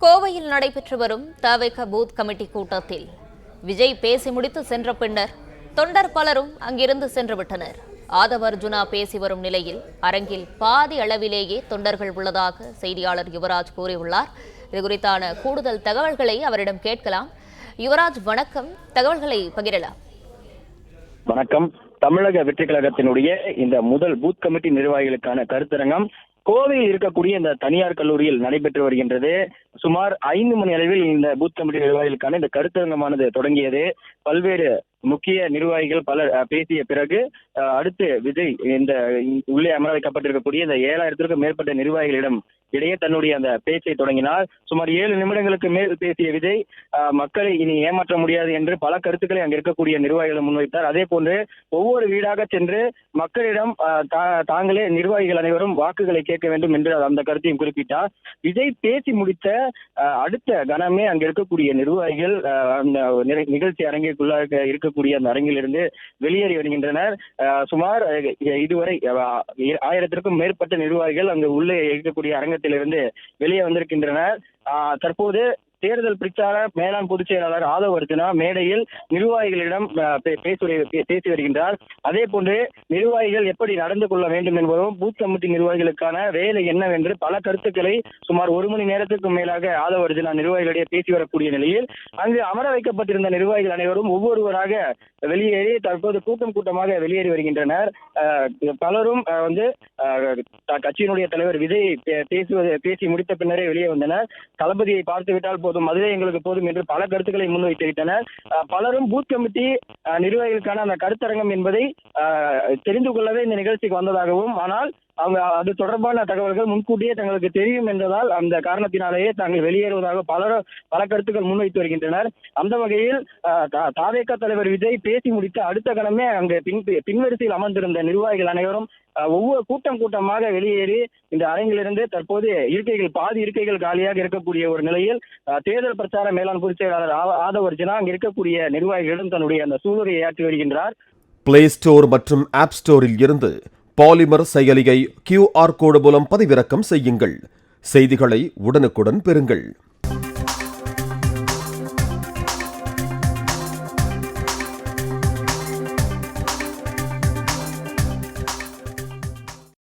கோவையில் நடைபெற்று வரும் தவிக பூத் கமிட்டி கூட்டத்தில் விஜய் பேசி முடித்து சென்ற பின்னர் தொண்டர் பலரும் அங்கிருந்து சென்றுவிட்டனர். ஆதவ அர்ஜுனா பேசி வரும் நிலையில் அரங்கில் பாதி அளவிலேயே தொண்டர்கள் உள்ளதாக செய்தியாளர் யுவராஜ் கூறியுள்ளார். இதுகுறித்தான கூடுதல் தகவல்களை அவரிடம் கேட்கலாம். யுவராஜ், வணக்கம். தகவல்களை பகிரலாம். வணக்கம். தமிழக வெற்றி கழகத்தினுடைய இந்த முதல் பூத் கமிட்டி நிர்வாகிகளுக்கான கருத்தரங்கம் கோவையில் இருக்கக்கூடிய இந்த தனியார் கல்லூரியில் நடைபெற்று வருகின்றது. சுமார் 5 மணி அளவில் இந்த பூத் கமிட்டி நிர்வாகிகளுக்கான இந்த கருத்தரங்கமானது தொடங்கியது. பல்வேறு முக்கிய நிர்வாகிகள் பலர் பேசிய பிறகு அடுத்து விஜய் இந்த உள்ளே அமர வைக்கப்பட்டிருக்கக்கூடிய இந்த 7000த்திற்கும் மேற்பட்ட நிர்வாகிகளிடம் இடையே தன்னுடைய அந்த பேச்சை தொடங்கினார். சுமார் 7 நிமிடங்களுக்கு மேல் பேசிய விஜய் மக்களை இனி ஏமாற்ற முடியாது என்று பல கருத்துக்களை அங்கு இருக்கக்கூடிய நிர்வாகிகள் முன்வைத்தார். அதே போன்று ஒவ்வொரு வீடாக சென்று மக்களிடம் தாங்களே நிர்வாகிகள் அனைவரும் வாக்குகளை கேட்க வேண்டும் என்று அந்த கருத்தையும் குறிப்பிட்டார். விஜய் பேசி முடித்த அடுத்த கணமே அங்கு இருக்கக்கூடிய நிர்வாகிகள் நிகழ்ச்சி அரங்கிற்குள்ளாக இருக்கக்கூடிய அந்த அரங்கிலிருந்து வெளியேறி வருகின்றனர். சுமார் இதுவரை 1000த்திற்கும் மேற்பட்ட நிர்வாகிகள் அங்கு உள்ளே இருக்கக்கூடிய அரங்கத்திலிருந்து வெளியே வந்திருக்கின்றனர். தற்போது தேர்தல் பிரச்சார மேலாண் பொதுச் செயலாளர் ஆதவ அர்ஜுனா மேடையில் நிர்வாகிகளிடம் பேசி வருகின்றார். அதே போன்று நிர்வாகிகள் எப்படி நடந்து கொள்ள வேண்டும் என்பதும் பூத் கமிட்டி நிர்வாகிகளுக்கான வேலை என்னவென்று பல கருத்துக்களை சுமார் 1 மணி நேரத்துக்கு மேலாக ஆதவ அர்ஜுனா நிர்வாகிகளிடையே பேசி வரக்கூடிய நிலையில் அங்கு அமர வைக்கப்பட்டிருந்த நிர்வாகிகள் அனைவரும் ஒவ்வொருவராக வெளியேறி தற்போது கூட்டமாக வெளியேறி வருகின்றனர். பலரும் கட்சியினுடைய தலைவர் விஜய் பேசி முடித்த பின்னரே வெளியே வந்தனர். தளபதியை பார்த்துவிட்டால் போதும், அதுவே எங்களுக்கு போதும் என்று பல கருத்துக்களை முன்வைத்து விட்டனர். பலரும் பூத் கமிட்டி நிர்வாகிகளுக்கான அந்த கருத்தரங்கம் என்பதை தெரிந்து கொள்ளவே இந்த நிகழ்ச்சிக்கு வந்ததாகவும், ஆனால் அவங்க அது தொடர்பான தகவல்கள் முன்கூட்டியே தங்களுக்கு தெரியும் என்பதால் அந்த காரணத்தினாலேயே தாங்கள் வெளியேறுவதாக பல கருத்துக்கள் முன்வைத்து வருகின்றனர். அந்த வகையில் தவிக தலைவர் விஜய் பேசி முடித்த அடுத்த கணமே அங்கு பின்வரிசையில் அமர்ந்திருந்த நிர்வாகிகள் அனைவரும் ஒவ்வொரு கூட்டமாக வெளியேறி இந்த அரங்கிலிருந்து தற்போது பாதி இருக்கைகள் காலியாக இருக்கக்கூடிய ஒரு நிலையில் தேர்தல் பிரச்சார மேலாண் பொதுச் செயலாளர் ஆதவ அர்ஜுனா அங்கு இருக்கக்கூடிய நிர்வாகிகளிடம் தன்னுடைய அந்த சூளுரையை ஆற்றி வருகின்றார். பிளே ஸ்டோர் மற்றும் ஆப் ஸ்டோரில் இருந்து பாலிமர் செயலியை QR கோடு மூலம் பதிவிறக்கம் செய்யுங்கள். செய்திகளை உடனுக்குடன் பெறுங்கள்.